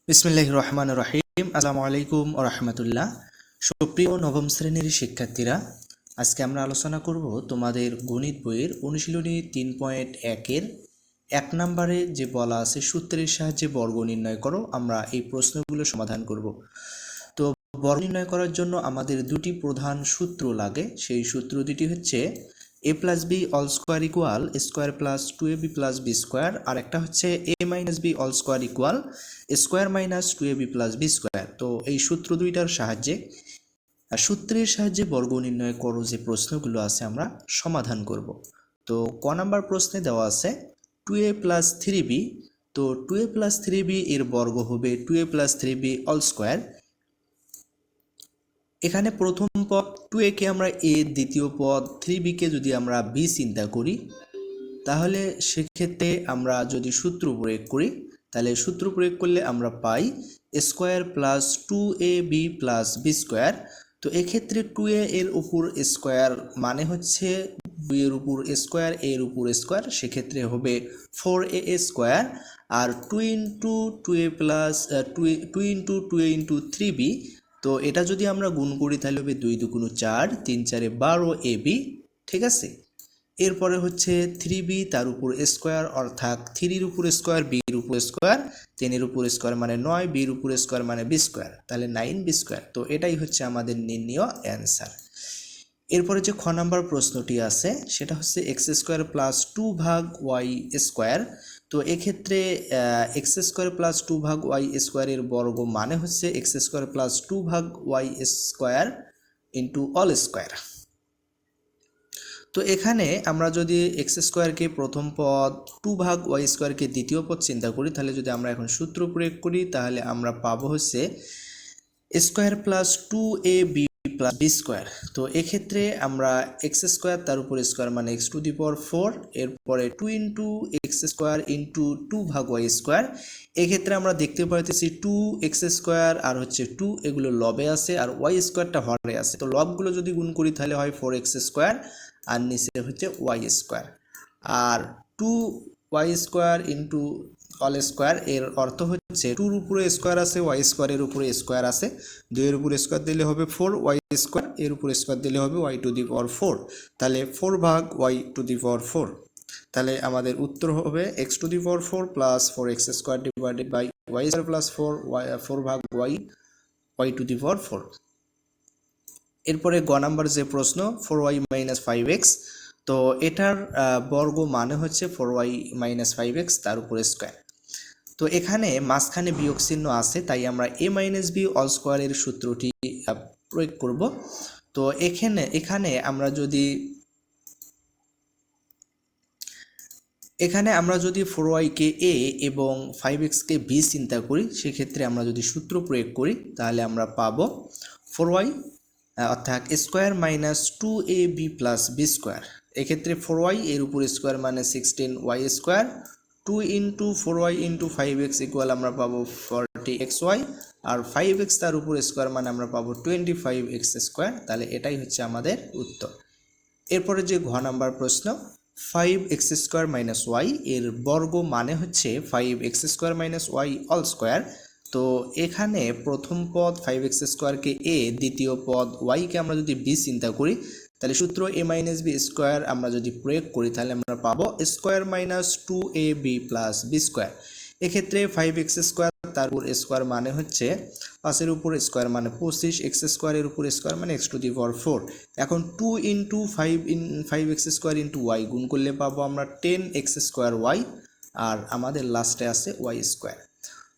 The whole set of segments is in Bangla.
বিসমিল্লাহির রহমানির রহিম। আসসালামু আলাইকুম ওয়া রাহমাতুল্লাহ। সুপ্রিয় নবম শ্রেণীর শিক্ষার্থীরা, আজকে আমরা আলোচনা করব তোমাদের গণিত বইয়ের অনুশীলনী 3.1 1 নম্বরে যে বলা আছে সূত্রের সাহায্যে বর্গ নির্ণয় করো। আমরা এই প্রশ্নগুলো সমাধান করব। তো বর্গ নির্ণয় করার জন্য আমাদের দুটি প্রধান সূত্র লাগে। সেই সূত্র দুটি হচ্ছে a plus B all square equal square plus 2ab plus B square, আর একটা হচ্ছে a minus B all square equal square minus 2ab plus B square. তো এই সূত্র দুইটার সাহায্যে সূত্রের সাহায্যে বর্গ নির্ণয় করো যে প্রশ্নগুলো আছে আমরা সমাধান করব। তো ক নাম্বার প্রশ্নে দেওয়া আছে 2a প্লাস 3b। তো 2a প্লাস 3b এর বর্গ হবে 2a plus 3b all square. এখানে প্রথম পদ 2a কে আমরা a, দ্বিতীয় পদ 3b কে যদি আমরা b চিন্তা করি, তাহলে সেক্ষেত্রে আমরা যদি সূত্র প্রয়োগ করি, তাহলে সূত্র প্রয়োগ করলে আমরা পাই square plus 2ab plus B square. তো এক্ষেত্রে 2a এর উপর স্কোয়ার মানে হচ্ছে 2 এর উপর স্কোয়ার, এর উপর স্কোয়ার, সেক্ষেত্রে হবে 4a স্কোয়ার। আর 2 into 2a plus 2 into 2a into 3b। তো এটা যদি আমরা গুণ করি তাহলে হবে 2 দুগুণ 4, 3 4 12ab। ঠিক আছে, এরপরে হচ্ছে 3b তার উপর স্কোয়ার, অর্থাৎ 3 এর উপর স্কোয়ার, b এর উপর স্কোয়ার, 10 এর উপর স্কোয়ার মানে 9, b এর উপর স্কোয়ার মানে বি স্কোয়ার, তাহলে 9b স্কোয়ার। তো এটাই হচ্ছে আমাদের নির্ণীয় অ্যান্সার। এরপরে যে খ নাম্বার প্রশ্নটি আছে সেটা হচ্ছে এক্স স্কোয়ার প্লাস 2 ভাগ ওয়াই স্কোয়ার। তো এক্ষেত্রে এক্স স্কোয়ার প্লাস 2 ভাগ ওয়াই স্কোয়ারের বর্গ মানে হচ্ছে এক্স স্কোয়ার প্লাস 2 ভাগ Y square into all square. তো এখানে আমরা যদি এক্স স্কোয়ারকে প্রথম পদ, 2 ভাগ ওয়াই স্কোয়ারকে দ্বিতীয় পদ চিন্তা করি, তাহলে যদি আমরা এখন সূত্র প্রয়োগ করি তাহলে আমরা পাবো হচ্ছে square plus 2ab plus B square. তো এক্ষেত্রে আমরা এক্স স্কোয়ার তার উপর স্কোয়ার মানে এক্স টু দি পাওয়ার 4, এরপরে 2 ইন্টু এক্স স্কোয়ার ইন্টু 2 ভাগ ওয়াই স্কোয়ার। এক্ষেত্রে আমরা দেখতে পাইতেছি 2 এক্স স্কোয়ার আর হচ্ছে 2 এগুলো লবে আছে, আর ওয়াই স্কোয়ারটা হরে আছে। তো লবগুলো যদি গুণ করি তাহলে হয় 4x স্কোয়ার, আর নিচে হচ্ছে ওয়াই স্কোয়ার। আর 2y square into all square এর অর্থ হচ্ছে 2 এর উপরে স্কোয়ার আছে, ওয়াই স্কোয়ারের উপরে স্কোয়ার আছে, 2 এর উপরে স্কোয়ার দিলে হবে 4 ওয়াই স্কোয়ার, এর উপরে স্কোয়ার দিলে হবে ওয়াই টু দি পাওয়ার 4, তাহলে 4 ভাগ ওয়াই টু দি পাওয়ার 4। তাহলে আমাদের উত্তর হবে X to the power 4 plus 4x square divided by Y square plus 4 ভাগ ওয়াই টু দি পাওয়ার 4। এরপরে গ নাম্বার যে প্রশ্ন 4y মাইনাস 5x। তো এটার বর্গ মানে হচ্ছে 4y মাইনাস 5x তার উপর স্কোয়ার। তো এখানে মাঝখানে বিয়োগ চিহ্ন আছে, তাই আমরা a মাইনাস বি অল স্কোয়ারের সূত্রটি প্রয়োগ করব। তো এখানে আমরা যদি 4y কে a এবং 5x কে b চিন্তা করি, সেক্ষেত্রে আমরা যদি সূত্র প্রয়োগ করি তাহলে আমরা পাবো 4y অর্থাৎ square minus 2ab plus B square. এক্ষেত্রে 4y এর উপর স্কোয়ার মানে 16y square, 2 into 4y into 5x equal আমরা পাবো 40xy, আর 5x তার উপর স্কোয়ার মানে আমরা পাবো 25x স্কোয়ার। তাহলে এটাই হচ্ছে আমাদের উত্তর। এরপরে যে ঘ নাম্বার প্রশ্ন 5x স্কোয়ার মাইনাস ওয়াই এর বর্গ মানে হচ্ছে 5x square minus Y all square. তো এখানে প্রথম পদ 5x স্কোয়ারকে a, দ্বিতীয় পদ y কে আমরা যদি b চিন্তা করি, তাহলে সূত্র a মাইনাস বি স্কোয়ার আমরা যদি প্রয়োগ করি তাহলে আমরা পাবো square minus 2ab plus B square. এক্ষেত্রে 5x স্কোয়ার তার উপর স্কোয়ার মানে হচ্ছে 5 এর উপর স্কোয়ার মানে 25, x স্কোয়ারের উপর স্কোয়ার মানে x টু দি পাওয়ার 4। এখন 2 into 5x square into Y গুণ করলে পাবো আমরা 10x স্কোয়ার ওয়াই, আর আমাদের লাস্টে আছে ওয়াই স্কোয়ার।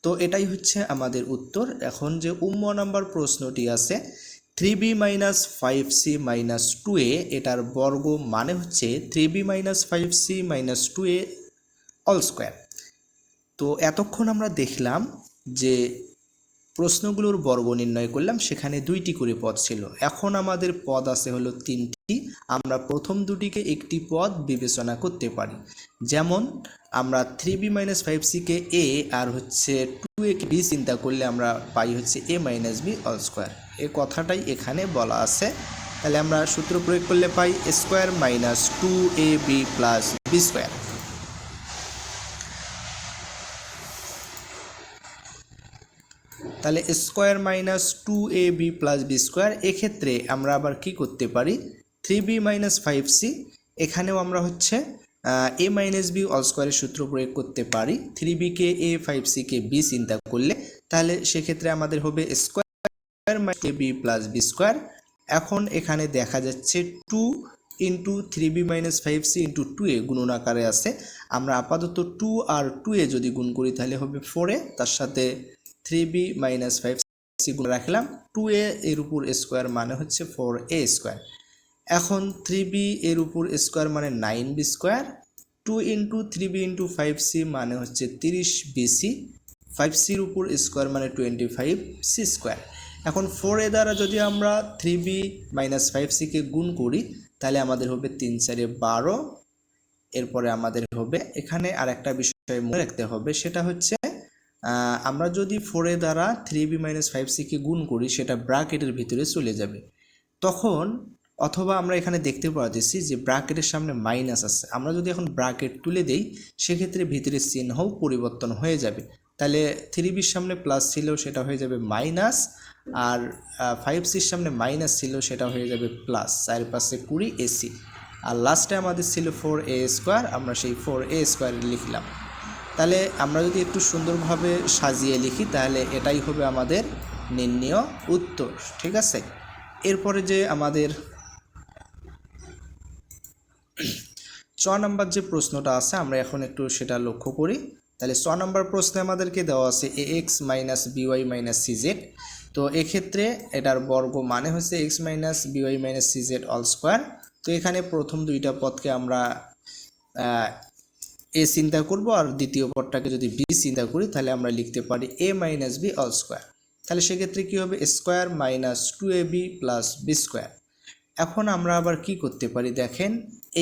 তো এটাই হচ্ছে আমাদের উত্তর। এখন যে নাম্বার প্রশ্নটি আছে 3b minus 5c minus 2a, এটার বর্গ মানে হচ্ছে 3b minus 5c minus 2a all square. তো এতক্ষণ আমরা দেখলাম যে প্রশ্নগুলোর বর্গ নির্ণয় করলাম, সেখানে 2টি করে পদ ছিল। এখন আমাদের পদ আছে হলো 3টি। আমরা প্রথম দুটিকে একটি পদ বিবেচনা করতে পারি। যেমন আমরা 3b minus 5c K a আর হচ্ছে 2a কে b চিন্তা করলে আমরা পাই হচ্ছে a minus B all square. এই কথাটাই এখানে বলা আছে। তাহলে আমরা সূত্র প্রয়োগ করলে পাই square minus 2ab plus B square. তাহলে square minus 2ab plus B square, এক্ষেত্রে আমরা আবার কি করতে পারি 3b মাইনাস 5c, এখানেও আমরা হচ্ছে a মাইনাস বি অল স্কোয়ারের সূত্র প্রয়োগ করতে পারি। 3b K a, 5c K b চিন্তা করলে তাহলে সেক্ষেত্রে আমাদের হবে square minus ab plus B square. এখন এখানে দেখা যাচ্ছে 2 into 3b minus 5c into 2a গুণন আকারে আছে। আমরা আপাতত 2 আর 2a যদি গুণ করি তাহলে হবে 4a, তার সাথে 3b মাইনাস 5c গুণ রাখলাম, 2a এর উপর স্কোয়ার মানে হচ্ছে 4a স্কোয়ার। এখন 3b এর উপর স্কোয়ার মানে 9b square, 2 into 3b into 5c মানে হচ্ছে 30bc, 5cর উপর স্কোয়ার মানে 25c স্কোয়ার। এখন 4a দ্বারা যদি আমরা 3b মাইনাস 5c কে গুণ করি তাহলে আমাদের হবে 3 4 12। এরপরে আমাদের হবে এখানে আর একটা বিষয় মনে রাখতে হবে, সেটা হচ্ছে আমরা যদি 4a দ্বারা 3b মাইনাস 5c কে গুণ করি সেটা ব্র্যাকেটের ভিতরে চলে যাবে তখন, অথবা আমরা এখানে দেখতে পাচ্ছি যে ব্র্যাকেটের সামনে মাইনাস আছে, আমরা যদি এখন ব্র্যাকেট তুলে দেই সেক্ষেত্রে ভিতরের চিহ্নও পরিবর্তন হয়ে যাবে। তাহলে 3bর সামনে প্লাস ছিল সেটা হয়ে যাবে মাইনাস, আর 5cর সামনে মাইনাস ছিল সেটা হয়ে যাবে প্লাস, 4 5 20 ac, আর লাস্টে আমাদের ছিল 4a স্কোয়ার, আমরা সেই 4a স্কোয়ার লিখলাম। তাহলে আমরা যদি একটু সুন্দরভাবে সাজিয়ে লিখি তাহলে এটাই হবে আমাদের নির্ণেয় উত্তর। ঠিক আছে, এরপরে যে আমাদের 6 নম্বর যে প্রশ্নটা আছে আমরা এখন একটু সেটা লক্ষ্য করি। তাহলে 6 নম্বর প্রশ্নে আমাদেরকে দেওয়া আছে ax minus by minus CZ. তো এক্ষেত্রে এটার বর্গ মানে হচ্ছে x minus by minus CZ all square. তো এখানে প্রথম দুইটা পদকে আমরা এ চিন্তা করব, আর দ্বিতীয় পদটাকে যদি বি চিন্তা করি তাহলে আমরা লিখতে পারি A minus B all square. তাহলে সেক্ষেত্রে কী হবে square minus 2ab plus B square. এখন আমরা আবার কি করতে পারি দেখেন,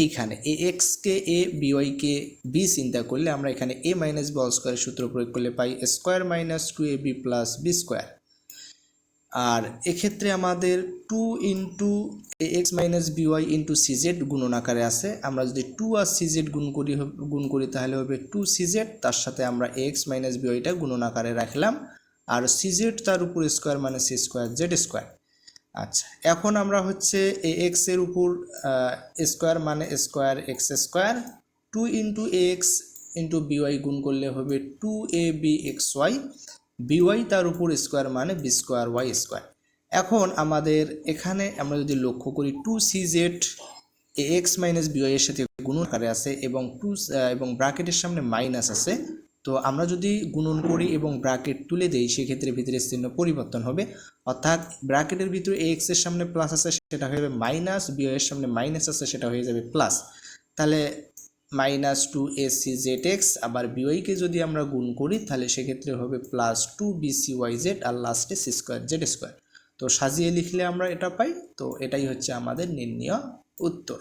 এইখানে এ এক্সকে এ বিওয়াইকে বি চিন্তা করলে আমরা এখানে এ মাইনাস বি অল স্কোয়ারের সূত্র প্রয়োগ করলে পাই square minus 2ab plus B square. আর এক্ষেত্রে আমাদের 2 into A X minus BY into CZ গুণন আকারে আছে, আমরা যদি 2 আর সিজেড গুণ করি তাহলে হবে 2 সিজেড, তার সাথে আমরা এ এক্স মাইনাস বিওয়াইটা গুণন আকারে রাখলাম, আর সিজেড তার উপর স্কোয়ার মানে সি স্কোয়ার জেড স্কোয়ার। আচ্ছা, এখন আমরা হচ্ছে এ এক্স এর উপর স্কোয়ার মানে square x square, 2 into A x into by গুণ করলে হবে 2ab এক্স ওয়াই, বিওয়াই তার উপর স্কোয়ার মানে বি স্কোয়ার ওয়াই স্কোয়ার। এখন আমাদের এখানে আমরা যদি লক্ষ্য করি 2 CZ A X minus by এর সাথে গুণন আকারে আছে এবং এবং ব্র্যাকেটের সামনে মাইনাস আছে। তো আমরা যদি গুণন করি এবং ব্র্যাকেট তুলে দেই সেক্ষেত্রে ভিতরের চিহ্ন পরিবর্তন হবে, অর্থাৎ ব্র্যাকেটের ভিতরে এ এক্স এর সামনে প্লাস আছে সেটা হয়ে যাবে মাইনাস, বিওয়াই এর সামনে মাইনাস আছে সেটা হয়ে যাবে প্লাস। তাহলে মাইনাস 2ac জেড এক্স, আবার বিওয়াইকে যদি আমরা গুণ করি তাহলে সেক্ষেত্রে হবে প্লাস 2bcy জেড, আর লাস্টে সি স্কোয়ার জেড স্কোয়ার। তো সাজিয়ে লিখলে আমরা এটা পাই। তো এটাই হচ্ছে আমাদের নির্ণেয় উত্তর।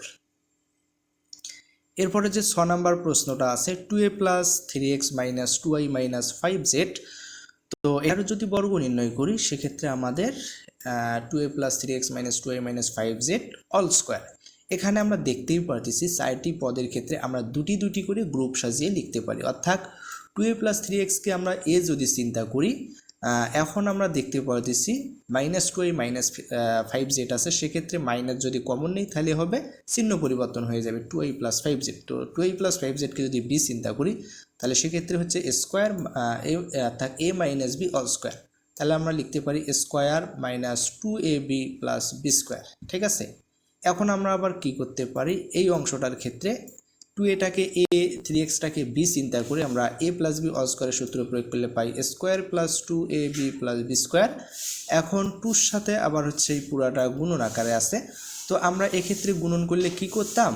এরপরে যে 6 নম্বর প্রশ্নটা আছে 2a plus 3x minus 2y minus 5z। তো এর যদি বর্গ নির্ণয় করি সেক্ষেত্রে আমাদের 2a plus 3x minus 2y minus 5z all square. এখানে আমরা দেখতেই পারতেছি 4টি পদের ক্ষেত্রে আমরা দুটি দুটি করে গ্রুপ সাজিয়ে লিখতে পারি, অর্থাৎ 2a প্লাস 3xকে আমরা এ যদি চিন্তা করি, এখন আমরা দেখতে পারতেছি মাইনাস 2y মাইনাস 5z আছে, সেক্ষেত্রে মাইনাস যদি কমন নেই তাহলে হবে চিহ্ন পরিবর্তন হয়ে যাবে 2y প্লাস 5z। তো 2y প্লাস 5zকে যদি বি চিন্তা করি তাহলে সেক্ষেত্রে হচ্ছে স্কোয়ার অর্থাৎ A minus B all square. তাহলে আমরা লিখতে পারি square minus 2ab plus B square. ঠিক আছে, এখন আমরা আবার কি করতে পারি, এই অংশটার ক্ষেত্রে 2aটাকে এ 3xটাকে বি চিন্তা করে আমরা এ প্লাস বি অল স্কোয়ারের সূত্র প্রয়োগ করলে পাই square plus 2ab plus B square. এখন 2র সাথে আবার হচ্ছে এই পুরাটা গুণন আকারে আছে। তো আমরা এক্ষেত্রে গুণন করলে কি করতাম,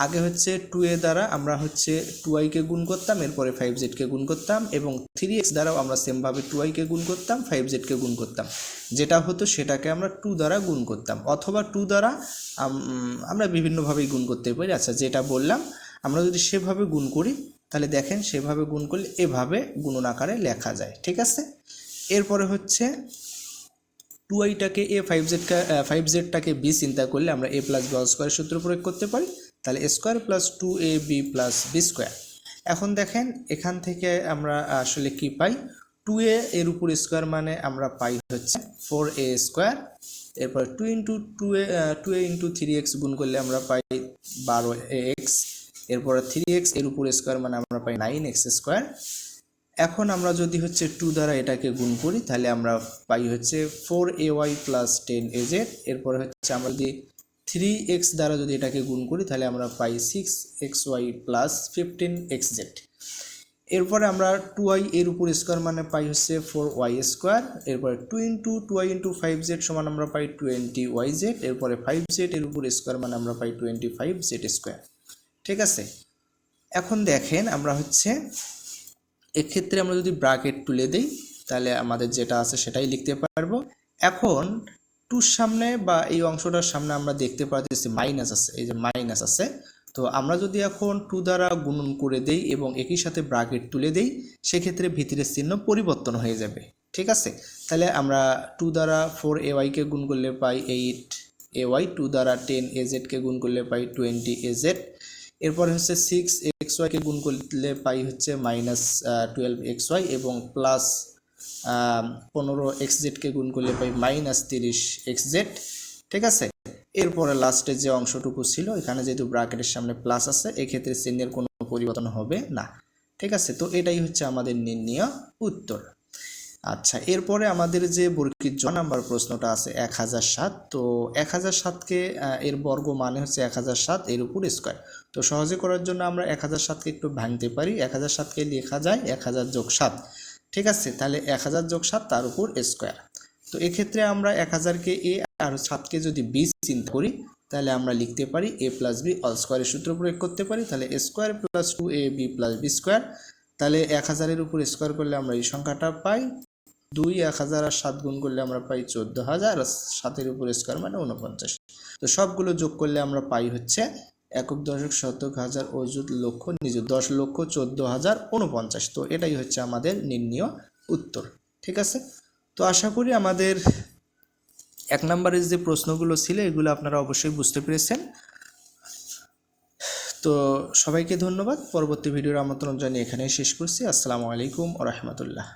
আগে হচ্ছে 2a দ্বারা আমরা হচ্ছে 2yকে গুণ করতাম, এরপরে 5zকে গুণ করতাম, এবং 3x দ্বারাও আমরা সেমভাবে 2yকে গুণ করতাম, 5zকে গুণ করতাম। যেটা হতো সেটাকে আমরা 2 দ্বারা গুণ করতাম, অথবা 2 দ্বারা আমরা বিভিন্নভাবেই গুণ করতে পারি। আচ্ছা, যেটা বললাম আমরা যদি সেভাবে গুণ করি তাহলে দেখেন সেভাবে গুণ করলে এভাবে গুণন আকারে লেখা যায়। ঠিক আছে, এরপরে হচ্ছে 2yটাকে এ 5zটাকে বি চিন্তা করলে আমরা এ প্লাস বি অল স্কোয়ারের সূত্র প্রয়োগ করতে পারি, তাহলে square plus 2ab plus B square. এখন দেখেন এখান থেকে আমরা আসলে কি পাই, 2a এর উপর স্কোয়ার মানে আমরা পাই হচ্ছে 4a স্কোয়ার, এরপর 2 ইন্টু 2a ইন্টু 3x গুণ করলে আমরা পাই 12x, এরপর 3x এর উপর স্কোয়ার মানে আমরা পাই 9x স্কোয়ার। এখন আমরা যদি হচ্ছে 2 দ্বারা এটাকে গুণ করি তাহলে আমরা পাই হচ্ছে 4ay প্লাস 10az, এরপরে হচ্ছে আমরা যদি 3x দ্বারা যদি এটাকে গুণ করি তাহলে আমরা পাই 6xy প্লাস 15xz। এরপরে আমরা 2y এর উপর স্কোয়ার মানে পাই হচ্ছে 4y স্কোয়ার, এরপরে 2 ইন্টু 2y ইন্টু 5z সমান আমরা পাই 20yz, এরপরে 5z এর উপর স্কোয়ার মানে আমরা পাই 25z স্কোয়ার। ঠিক আছে, এখন দেখেন আমরা হচ্ছে এক্ষেত্রে আমরা যদি ব্র্যাকেট তুলে দিই তাহলে আমাদের যেটা আছে সেটাই লিখতে পারবো। এখন 2 সামনে বা এই অংশটার সামনে আমরা দেখতে পাচ্ছি মাইনাস আছে, এই যে মাইনাস আছে। তো আমরা যদি এখন 2 দ্বারা গুণন করে দেই এবং একই সাথে ব্র্যাকেট তুলে দেই সেক্ষেত্রে ভিতরের চিহ্ন পরিবর্তন হয়ে যাবে। ঠিক আছে, তাহলে আমরা 2 দ্বারা 4ay কে গুণ করলে পাই 8ay, 2 দ্বারা 10az কে গুণ করলে পাই 20az, এরপর হচ্ছে 6xy কে গুণ করলে পাই হচ্ছে -12xy এবং প্লাস 15xz কে গুণ করলে পাই -30xz। ঠিক আছে, এরপরে লাস্টে যে অংশটুকু ছিল এখানে যেহেতু ব্র্যাকেটের সামনে প্লাস আছে এক্ষেত্রে চিহ্নের কোনো পরিবর্তন হবে না। ঠিক আছে, তো এটাই হচ্ছে আমাদের নির্ণয় উত্তর। আচ্ছা, এরপরে আমাদের যে বর্গীর জ নাম্বার প্রশ্নটা আছে 1007। তো 1007কে এর বর্গ মানে হচ্ছে 1007 এর উপর স্কোয়ার। তো সহজে করার জন্য আমরা 1007কে একটু ভাঙতে পারি। 1007কে লেখা যায় 1000 যোগ 7। ঠিক আছে, তাহলে 1000 যোগ 7 তার উপর স্কোয়ার। তো এক্ষেত্রে আমরা 1000কে a আর 7কে যদি b চিন্তা করি তাহলে আমরা লিখতে পারি a প্লাস b অল স্কোয়ারের সূত্র প্রয়োগ করতে পারি, তাহলে a square plus 2ab plus b square. তাহলে 1000-এর উপর স্কোয়ার করলে আমরা এই সংখ্যাটা পাই 2, 1000 আর 7 গুণ করলে আমরা পাই 14000, আর 7-এর উপর স্কোয়ার মানে 49। তো সবগুলো যোগ করলে আমরা পাই হচ্ছে একক, দশক, শতক, হাজার, অযুত, লক্ষ, নিযুত, 10,14,049। তো এটাই হচ্ছে আমাদের নির্ণয় উত্তর। ঠিক আছে, তো আশা করি আমাদের 1 নম্বরের যে প্রশ্নগুলো ছিল এগুলো আপনারা অবশ্যই বুঝতে পেরেছেন। তো সবাইকে ধন্যবাদ। পরবর্তী ভিডিওর আমন্ত্রণ জানিয়ে এখানেই শেষ করছি। আসসালামু আলাইকুম ওয়া রাহমাতুল্লাহ।